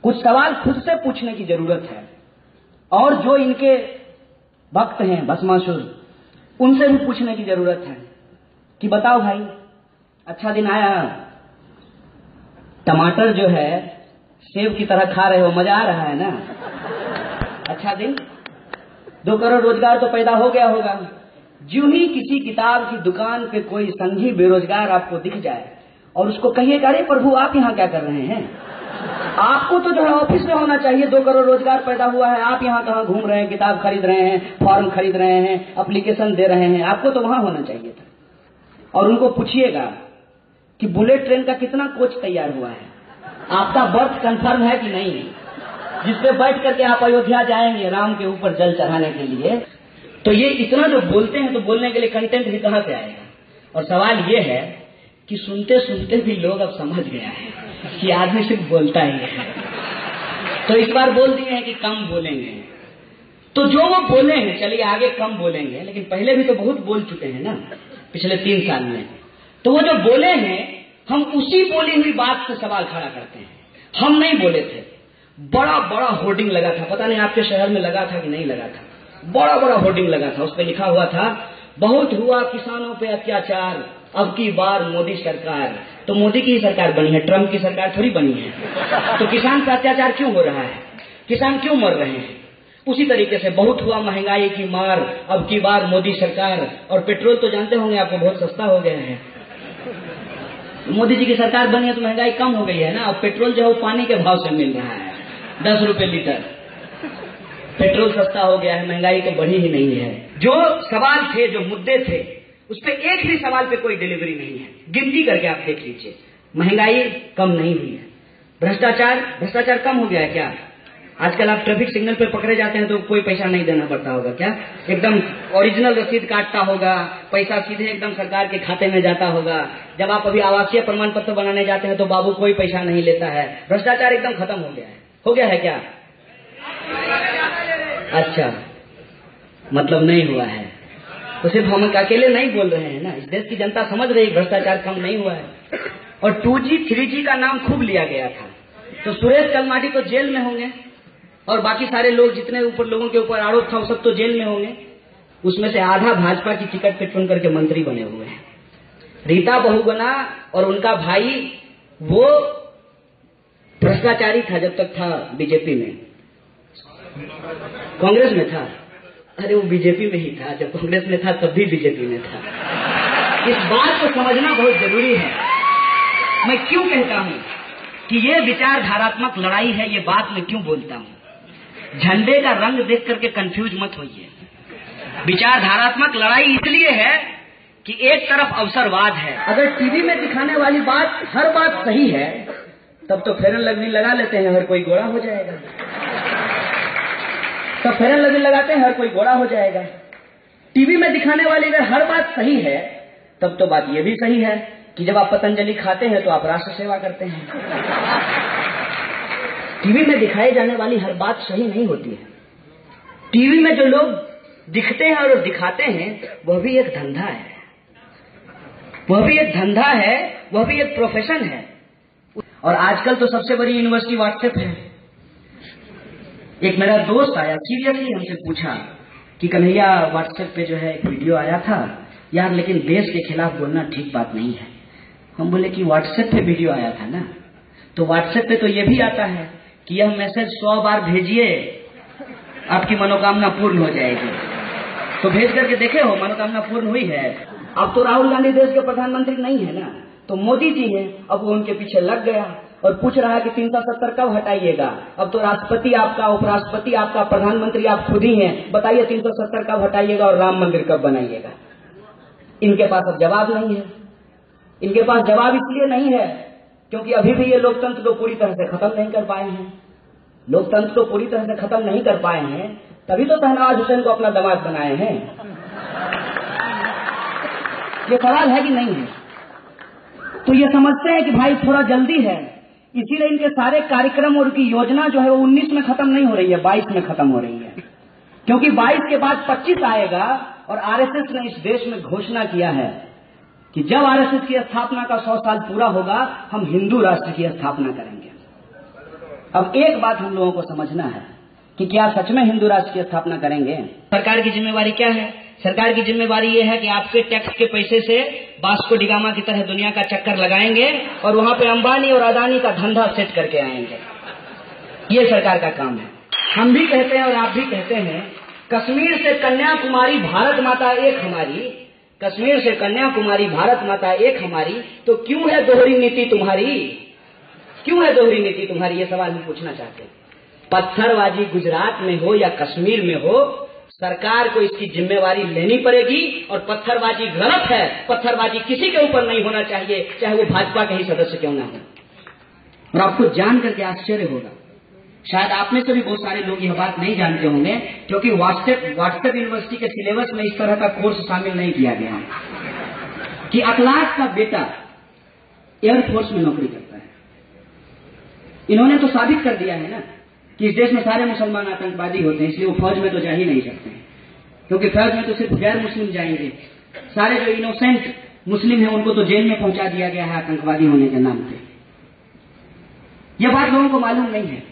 कुछ सवाल खुद से पूछने की जरूरत है, और जो इनके भक्त हैं भस्मासुर, उनसे भी पूछने की जरूरत है कि बताओ भाई, अच्छा दिन आया, टमाटर जो है सेब की तरह खा रहे हो, मजा आ रहा है ना? अच्छा दिन, 2 करोड़ रोजगार तो पैदा हो गया होगा। ज्यों ही किसी किताब की दुकान पे कोई संघी बेरोजगार आपको दिख जाए और उसको कहिएगा, अरे प्रभु आप यहाँ क्या कर रहे हैं? आपको तो जो है ऑफिस में होना चाहिए, 2 करोड़ रोजगार पैदा हुआ है, आप यहाँ कहाँ घूम रहे हैं, किताब खरीद रहे हैं, फॉर्म खरीद रहे हैं, एप्लीकेशन दे रहे हैं, आपको तो वहां होना चाहिए था। और उनको पूछिएगा कि बुलेट ट्रेन का कितना कोच तैयार हुआ है, आपका बर्थ कंफर्म है कि नहीं, जिसपे बैठ करके आप अयोध्या जाएंगे राम के ऊपर जल चढ़ाने के लिए। तो ये इतना जो बोलते हैं, तो बोलने के लिए कंटेंट भी कहां से आएगा? और सवाल ये है कि सुनते सुनते भी लोग अब समझ गया है कि आदमी सिर्फ बोलता ही है, तो इस बार बोल दिए हैं कि कम बोलेंगे। तो जो वो बोले हैं, चलिए आगे कम बोलेंगे, लेकिन पहले भी तो बहुत बोल चुके हैं ना पिछले 3 साल में। तो वो जो बोले हैं, हम उसी बोली हुई बात से सवाल खड़ा करते हैं। हम नहीं बोले थे, बड़ा बड़ा होर्डिंग लगा था, पता नहीं आपके शहर में लगा था कि नहीं लगा था, बड़ा बड़ा होर्डिंग लगा था, उस पर लिखा हुआ था, बहुत हुआ किसानों पे अत्याचार, अब की बार मोदी सरकार। तो मोदी की ही सरकार बनी है, ट्रम्प की सरकार थोड़ी बनी है। तो किसान पे अत्याचार क्यों हो रहा है, किसान क्यों मर रहे हैं? उसी तरीके से बहुत हुआ महंगाई की मार, अब की बार मोदी सरकार। और पेट्रोल तो जानते होंगे आपको बहुत सस्ता हो गया है, मोदी जी की सरकार बनी है तो महंगाई कम हो गई है ना। अब पेट्रोल जो है वो पानी के भाव से मिल रहा है, 10 रुपए लीटर। पेट्रोल सस्ता हो गया है, महंगाई तो बढ़ी ही नहीं है। जो सवाल थे, जो मुद्दे थे, उस पर एक भी सवाल पे कोई डिलीवरी नहीं है। गिनती करके आप देख लीजिए, महंगाई कम नहीं हुई है, भ्रष्टाचार कम हो गया है क्या? आजकल आप ट्रैफिक सिग्नल पे पकड़े जाते हैं तो कोई पैसा नहीं देना पड़ता होगा क्या? एकदम ओरिजिनल रसीद काटता होगा, पैसा सीधे एकदम सरकार के खाते में जाता होगा। जब आप अभी आवासीय प्रमाण पत्र बनाने जाते हैं तो बाबू कोई पैसा नहीं लेता है। भ्रष्टाचार एकदम खत्म हो गया है क्या? अच्छा, मतलब नहीं हुआ है, तो सिर्फ हम अकेले नहीं बोल रहे हैं ना, इस देश की जनता समझ रही भ्रष्टाचार कम नहीं हुआ है। और 2G 3G का नाम खूब लिया गया था, तो सुरेश कलमाडी तो जेल में होंगे, और बाकी सारे लोग, जितने ऊपर लोगों के ऊपर आरोप था, वो सब तो जेल में होंगे। उसमें से आधा भाजपा की टिकट पे चुन करके मंत्री बने हुए हैं। रीता बहुगुणा और उनका भाई, वो भ्रष्टाचारी था जब तक था बीजेपी में, कांग्रेस में था, अरे वो बीजेपी में ही था, जब कांग्रेस में था तब भी बीजेपी में था। इस बात को समझना बहुत जरूरी है। मैं क्यों कहता हूं कि ये विचारधारात्मक लड़ाई है, ये बात मैं क्यों बोलता हूं? झंडे का रंग देख करके कंफ्यूज मत होइए। विचारधारात्मक लड़ाई इसलिए है कि एक तरफ अवसरवाद है। अगर टीवी में दिखाने वाली बात हर बात सही है, तब तो फेयर एंड लवली लगा लेते हैं, हर कोई गोरा हो जाएगा। तब फेयर एंड लवली लगाते हैं, हर कोई गोरा हो जाएगा। टीवी में दिखाने वाली अगर हर बात सही है, तब तो बात यह भी सही है कि जब आप पतंजलि खाते हैं तो आप राष्ट्र सेवा करते हैं। टीवी में दिखाई जाने वाली हर बात सही नहीं होती है। टीवी में जो लोग दिखते हैं और दिखाते हैं, वह भी एक धंधा है, वह भी एक धंधा है, वह भी एक प्रोफेशन है। और आजकल तो सबसे बड़ी यूनिवर्सिटी व्हाट्सएप है। एक मेरा दोस्त आया, सीरियसली हमसे पूछा कि कन्हैया, व्हाट्सएप पे जो है एक वीडियो आया था यार, लेकिन देश के खिलाफ बोलना ठीक बात नहीं है। हम बोले कि व्हाट्सएप पे वीडियो आया था ना, तो व्हाट्सएप पे तो ये भी आता है कि यह मैसेज 100 बार भेजिए, आपकी मनोकामना पूर्ण हो जाएगी। तो भेज करके देखे हो, मनोकामना पूर्ण हुई है? अब तो राहुल गांधी देश के प्रधानमंत्री नहीं है ना, तो मोदी जी हैं। अब वो उनके पीछे लग गया और पूछ रहा है कि 370 कब हटाइएगा? अब तो राष्ट्रपति आपका, उपराष्ट्रपति आपका, प्रधानमंत्री आप खुद ही हैं, बताइए 370 कब हटाइएगा और राम मंदिर कब बनाइएगा? इनके पास अब जवाब नहीं है। इनके पास जवाब इसलिए नहीं है क्योंकि अभी भी ये लोकतंत्र को पूरी तरह से खत्म नहीं कर पाए हैं। लोकतंत्र को पूरी तरह से खत्म नहीं कर पाए हैं, तभी तो शहनवाज हुसैन को अपना दामाद बनाए हैं। ये सवाल है कि नहीं है? तो ये समझते हैं कि भाई थोड़ा जल्दी है, इसीलिए इनके सारे कार्यक्रम और उनकी योजना जो है वो 19 में खत्म नहीं हो रही है, 22 में खत्म हो रही है। क्योंकि 22 के बाद 25 आएगा और आरएसएस ने इस देश में घोषणा किया है कि जब आरएसएस की स्थापना का 100 साल पूरा होगा, हम हिंदू राष्ट्र की स्थापना करेंगे। अब एक बात हम लोगों को समझना है कि क्या सच में हिंदू राष्ट्र की स्थापना करेंगे? सरकार की जिम्मेवारी क्या है? सरकार की जिम्मेवारी यह है कि आपके टैक्स के पैसे से वास्को डी गामा की तरह दुनिया का चक्कर लगाएंगे और वहां पे अंबानी और अदानी का धंधा सेट करके आएंगे। ये सरकार का काम है। हम भी कहते हैं और आप भी कहते हैं, कश्मीर से कन्याकुमारी भारत माता एक हमारी, कश्मीर से कन्याकुमारी भारत माता एक हमारी, तो क्यों है दोहरी नीति तुम्हारी? क्यों है दोहरी नीति तुम्हारी? ये सवाल हम पूछना चाहते हैं। पत्थरबाजी गुजरात में हो या कश्मीर में हो, सरकार को इसकी जिम्मेवारी लेनी पड़ेगी। और पत्थरबाजी गलत है, पत्थरबाजी किसी के ऊपर नहीं होना चाहिए, चाहे वो भाजपा के ही सदस्य क्यों ना हो। और आपको जान करके आश्चर्य होगा, शायद आप में से भी बहुत सारे लोग यह बात नहीं जानते होंगे, क्योंकि व्हाट्सएप यूनिवर्सिटी के सिलेबस में इस तरह का कोर्स शामिल नहीं किया गया है कि अखलाक का बेटा एयरफोर्स में नौकरी करता है। इन्होंने तो साबित कर दिया है ना कि इस देश में सारे मुसलमान आतंकवादी होते हैं, इसलिए वो फौज में तो जा ही नहीं सकते हैं, क्योंकि फौज में तो सिर्फ गैर मुस्लिम जाएंगे। सारे जो इनोसेंट मुस्लिम हैं उनको तो जेल में पहुंचा दिया गया है आतंकवादी होने के नाम पे। यह बात लोगों को मालूम नहीं है।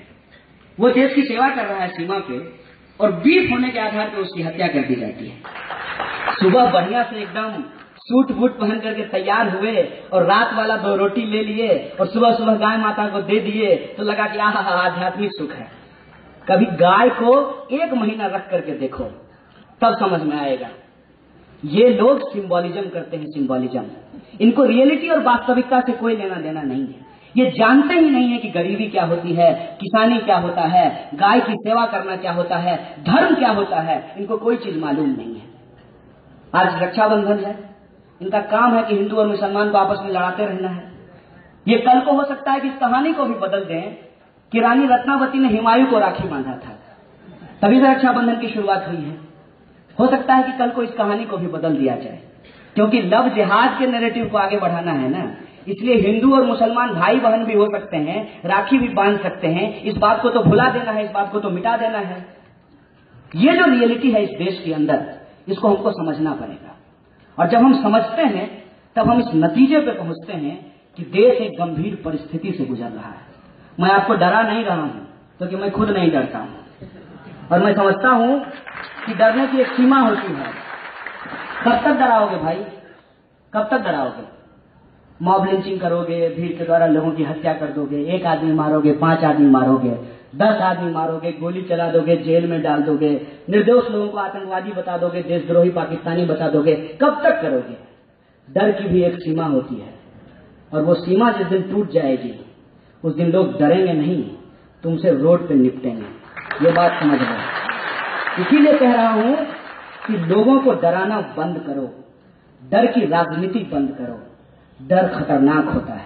वो देश की सेवा कर रहा है सीमा पे, और बीफ होने के आधार पर उसकी हत्या कर दी जाती है। सुबह बढ़िया से एकदम सूट बूट पहन करके तैयार हुए और रात वाला 2 रोटी ले लिए और सुबह सुबह गाय माता को दे दिए, तो लगा कि आहा आध्यात्मिक सुख है। कभी गाय को 1 महीना रख करके देखो, तब समझ में आएगा। ये लोग सिंबोलिज्म करते हैं, सिंबोलिज्म। इनको रियलिटी और वास्तविकता से कोई लेना देना नहीं है। ये जानते ही नहीं है कि गरीबी क्या होती है, किसानी क्या होता है, गाय की सेवा करना क्या होता है, धर्म क्या होता है। इनको कोई चीज मालूम नहीं है। आज रक्षाबंधन है, इनका काम है कि हिंदू और मुसलमान को आपस में लड़ाते रहना है। ये कल को हो सकता है कि इस कहानी को भी बदल दें कि रानी रत्नावती ने हुमायूं को राखी बांधा था, तभी से रक्षाबंधन की शुरुआत हुई है। हो सकता है कि कल को इस कहानी को भी बदल दिया जाए, क्योंकि लव जिहाद के नैरेटिव को आगे बढ़ाना है ना। इसलिए हिंदू और मुसलमान भाई बहन भी हो सकते हैं, राखी भी बांध सकते हैं। इस बात को तो भुला देना है, इस बात को तो मिटा देना है। ये जो रियलिटी है इस देश के अंदर, इसको हमको समझना पड़ेगा। और जब हम समझते हैं तब हम इस नतीजे पे पहुंचते हैं कि देश एक गंभीर परिस्थिति से गुजर रहा है। मैं आपको डरा नहीं रहा हूं, क्योंकि मैं खुद नहीं डरता हूं, और मैं समझता हूं कि डरने की एक सीमा होती है। कब तक डराओगे भाई? कब तक डराओगे? मॉब लिंचिंग करोगे, भीड़ के द्वारा लोगों की हत्या कर दोगे, 1 आदमी मारोगे, 5 आदमी मारोगे, 10 आदमी मारोगे, गोली चला दोगे, जेल में डाल दोगे, निर्दोष लोगों को आतंकवादी बता दोगे, देशद्रोही पाकिस्तानी बता दोगे। कब तक करोगे? डर की भी एक सीमा होती है, और वो सीमा जिस दिन टूट जाएगी उस दिन लोग डरेंगे नहीं, तुमसे रोड पे निपटेंगे। ये बात समझ लो। इसीलिए कह रहा हूं कि लोगों को डराना बंद करो, डर की राजनीति बंद करो। डर खतरनाक होता है।